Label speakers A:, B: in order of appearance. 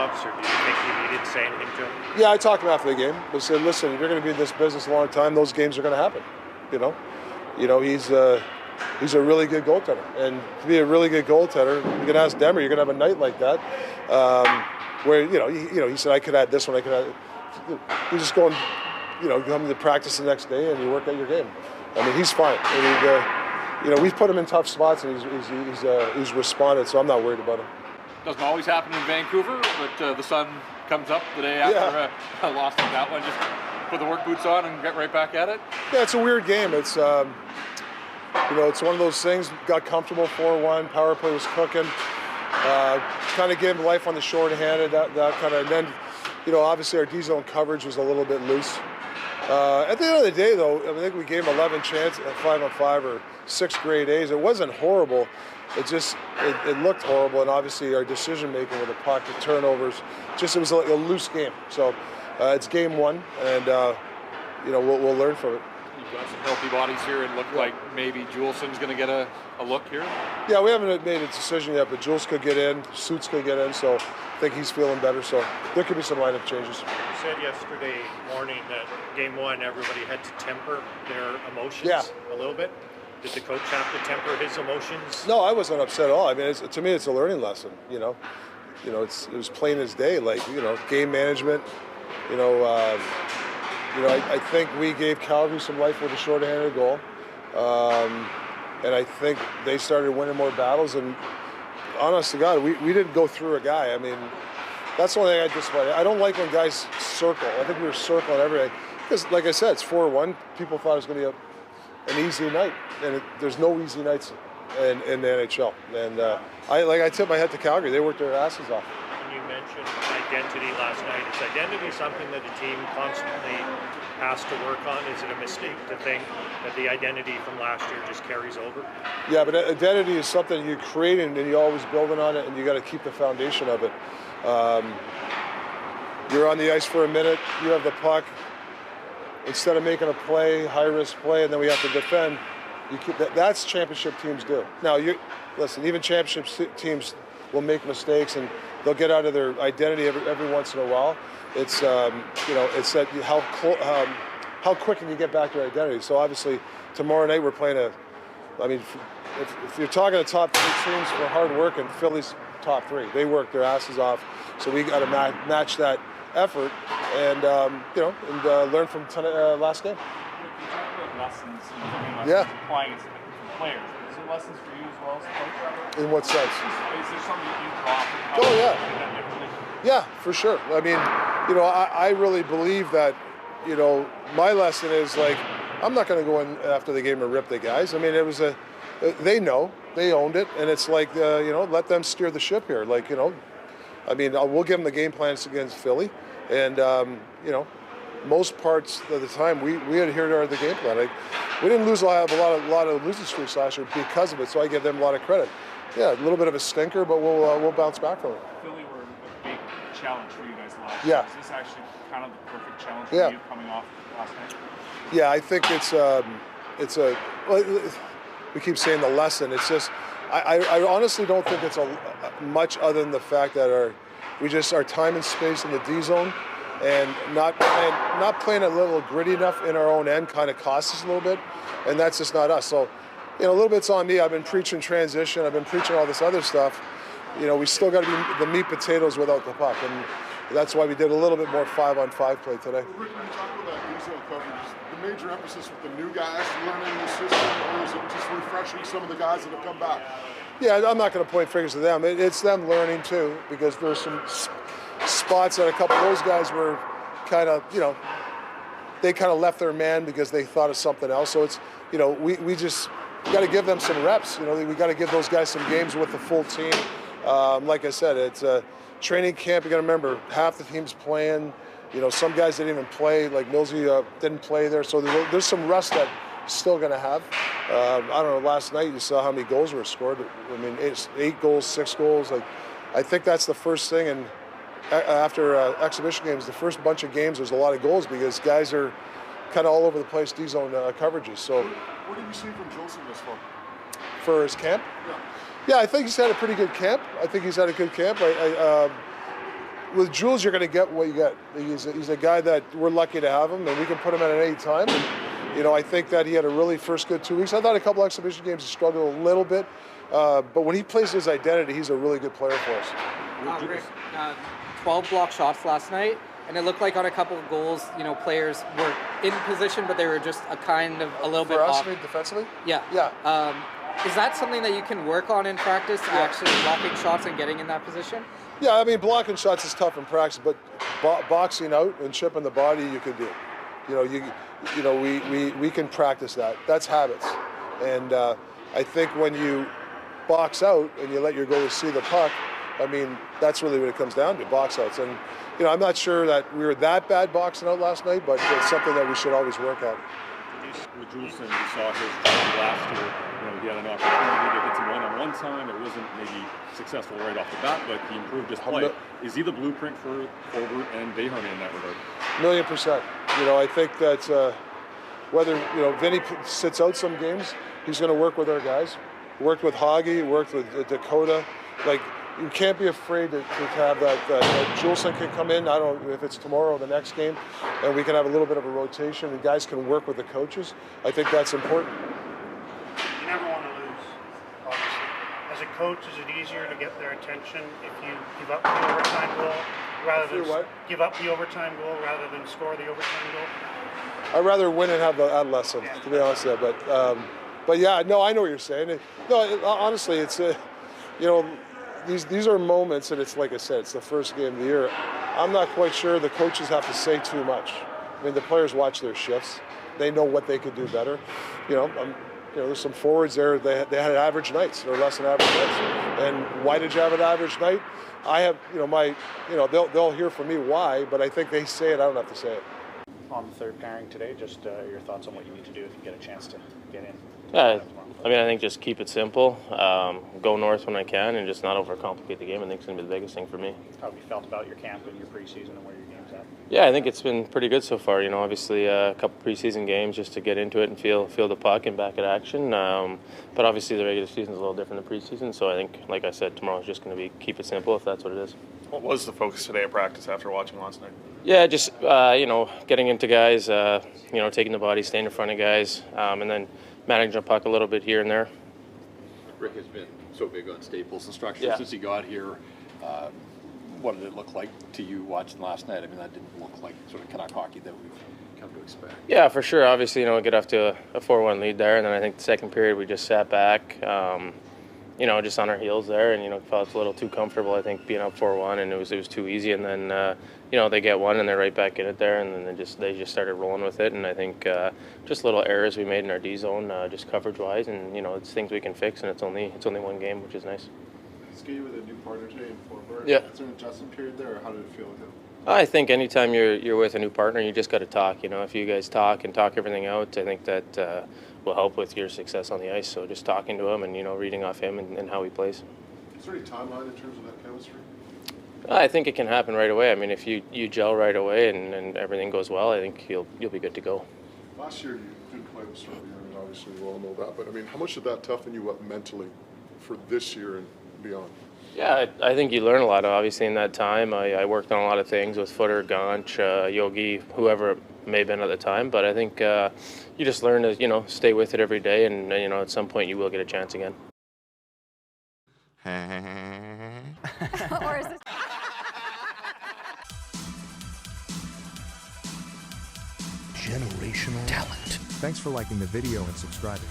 A: Silovs, or do you think you needed to say anything to him?
B: Yeah, I talked to him after the game. I said, listen, if you're going to be in this business a long time, those games are going to happen. He's a really good goaltender, and to be a really good goaltender, you can ask Demmer. You're going to have a night like that, where he said I could add this one, I could add. You just go and come to practice the next day and you work at your game. I mean, he's fine. We've put him in tough spots and he's responded, so I'm not worried about him.
C: Doesn't always happen in Vancouver, but the sun comes up the day after a loss like that one. Just put the work boots on and get right back at it.
B: Yeah, it's a weird game. It's it's one of those things. Got comfortable 4-1. Power play was cooking. Kind of gave him life on the short-handed. That kind of. And then, obviously our D-zone coverage was a little bit loose. At the end of the day, though, I think we gave him 11 chances at 5-on-5 or 6 grade A's. It wasn't horrible. It looked horrible, and obviously our decision-making with the puck, the turnovers, it was a loose game. So it's game one, and we'll learn from it.
C: You've got some healthy bodies here, and look like maybe Juulsen's going to get a look here.
B: Yeah, we haven't made a decision yet, but Jules could get in, Suits could get in, so I think he's feeling better. So there could be some lineup changes.
A: You said yesterday morning that game one, everybody had to temper their emotions a little bit. Did the coach have to temper his emotions?
B: No, I wasn't upset at all. I mean, to me, it's a learning lesson. It was plain as day. Game management. I think we gave Calgary some life with a short-handed goal, and I think they started winning more battles. And honest to God, we didn't go through a guy. I mean, that's the only thing I dislike. I don't like when guys circle. I think we were circling everything because, like I said, it's 4-1. People thought it was going to be an easy night, and there's no easy nights in the NHL. And I tip my hat to Calgary. They worked their asses off.
A: You mentioned identity last night. Is identity something that the team constantly has to work on? Is it a mistake to think that the identity from last year just carries over?
B: Yeah, but identity is something you create and you're always building on it, and you got to keep the foundation of it. You're on the ice for a minute, you have the puck. Instead of making a play, high-risk play, and then we have to defend, that's championship teams do. Now, listen, even championship teams will make mistakes, and they'll get out of their identity every once in a while. It's it's that how quick can you get back to your identity. So obviously, tomorrow night we're playing if you're talking to top 3 teams for hard work, and Philly's top 3, they work their asses off. So we got to match that effort and learn from last game.
D: You talk about lessons and applying it to different players. Is there lessons for you as well as a coach?
B: In what sense?
D: Is there something that you draw from?
B: Oh yeah. Yeah, for sure. I mean, I really believe that, my lesson is I'm not going to go in after the game and rip the guys. I mean, they know, they owned it, and it's let them steer the ship here. We'll give them the game plans against Philly, and most parts of the time we adhere to the game plan. We didn't lose a lot of losing streaks last year because of it, so I give them a lot of credit. Yeah, a little bit of a stinker, but we'll bounce back from it.
D: Philly were a big challenge for you guys last
B: year.
D: Is this actually kind of the perfect challenge for you coming off last night?
B: Yeah, I think we keep saying the lesson. It's just I honestly don't think it's much other than the fact that our time and space in the D zone and not playing a little gritty enough in our own end kind of costs us a little bit, and that's just not us. So, a little bit's on me. I've been preaching transition. I've been preaching all this other stuff. We still got to be the meat potatoes without the puck, and that's why we did a little bit more 5-on-5 play today.
E: Rick, when you talk about that D-zone coverage, is the major emphasis with the new guys learning the system, or is it just refreshing some of the guys that have come back?
B: Yeah, I'm not going to point fingers at them. It's them learning too, because there's some spots that a couple of those guys were kind of, they kind of left their man because they thought of something else. So it's, we just got to give them some reps. We got to give those guys some games with the full team. Like I said, it's a training camp. You got to remember, half the team's playing. Some guys didn't even play. Like Millsy didn't play there. So there's some rust that still going to have. I don't know, last night you saw how many goals were scored. I mean, 8 goals, 6 goals. I think that's the first thing. And after exhibition games, the first bunch of games, there's a lot of goals because guys are kind of all over the place, D-zone coverages. So,
E: what did you see from Juulsen this far?
B: For his camp?
E: Yeah.
B: Yeah, I think he's had a pretty good camp. I think he's had a good camp. with Jules, you're going to get what you get. He's a guy that we're lucky to have him, and we can put him in at any time. And, I think that he had a really first good 2 weeks. I thought a couple exhibition games he struggled a little bit, but when he plays his identity, he's a really good player for us.
F: Rick, 12 block shots last night, and it looked like on a couple of goals, players were in position, but they were just a little bit off.
B: For us, defensively?
F: Yeah.
B: Yeah.
F: Is that something that you can work on in practice, actually blocking shots and getting in that position?
B: Yeah, I mean, blocking shots is tough in practice, but boxing out and chipping the body, you can do. We can practice that. That's habits. And I think when you box out and you let your goalie see the puck, I mean, that's really what it comes down to, box outs. And, I'm not sure that we were that bad boxing out last night, but it's something that we should always work at.
C: With Juulsen, we saw his job last year. He had an opportunity to get some one-on-one time. It wasn't maybe successful right off the bat, but he improved his play. Is he the blueprint for Forbert and Bayharney in that regard?
B: 1,000,000%. I think that whether Vinny sits out some games, he's going to work with our guys. Worked with Hoggy, worked with Dakota. Like, you can't be afraid to have that. Juulsen can come in, I don't know if it's tomorrow or the next game, and we can have a little bit of a rotation, and guys can work with the coaches. I think that's important.
G: You never want to lose, obviously. As a coach, is it easier to get their attention if you give up the overtime goal rather than give up the overtime goal rather than score the overtime goal?
B: I'd rather win and have that lesson, to be honest with you. But yeah, no, I know what you're saying. Honestly, it's these are moments, and it's like I said, it's the first game of the year. I'm not quite sure the coaches have to say too much. I mean, the players watch their shifts. They know what they could do better. There's some forwards there. They had average nights or less than average nights. And why did you have an average night? I have, they'll hear from me why, but I think they say it. I don't have to say it.
D: On the third pairing today, just your thoughts on what you need to do if you get a chance to get in.
H: I think just keep it simple, go north when I can, and just not overcomplicate the game. I think it's going to be the biggest thing for me.
D: How have you felt about your camp and your preseason and where your game's at?
H: Yeah, I think it's been pretty good so far. Obviously a couple preseason games just to get into it and feel the puck and back at action. But obviously the regular season is a little different than preseason, so I think, like I said, tomorrow's just going to be keep it simple if that's what it is.
I: What was the focus today at practice after watching last night?
H: Yeah, just getting into guys, taking the body, staying in front of guys, and then managing the puck a little bit here and there.
C: Rick has been so big on staples and structure since he got here. What did it look like to you watching last night? I mean, that didn't look like sort of Canuck hockey that we've come to expect.
H: Yeah, for sure. Obviously, get off to a 4-1 lead there, and then I think the second period we just sat back, just on our heels there, and felt a little too comfortable. I think being up 4-1, and it was too easy. And then they get one, and they're right back in it there, and then they just started rolling with it. And I think just little errors we made in our D zone, just coverage wise, and it's things we can fix. And it's only one game, which is nice.
E: Skated with a new partner today in Forbert.
H: Yeah.
E: Is there an adjustment period there, or how did it feel with him?
H: I think anytime you're with a new partner, you just got to talk. If you guys talk and talk everything out, I think that will help with your success on the ice. So just talking to him and reading off him and how he plays.
E: Is there any timeline in terms of that chemistry?
H: I think it can happen right away. I mean, if you gel right away and everything goes well, I think you'll be good to go.
E: Last year you didn't play with Serbia, and obviously we all know that. But I mean, how much did that toughen you up mentally for this year and beyond?
H: Yeah, I think you learn a lot, obviously, in that time. I worked on a lot of things with Footer, Ganch, Yogi, whoever it may have been at the time. But I think you just learn to, stay with it every day. And, at some point you will get a chance again.
J: Or is this...
K: Generational talent. Thanks for liking the video and subscribing.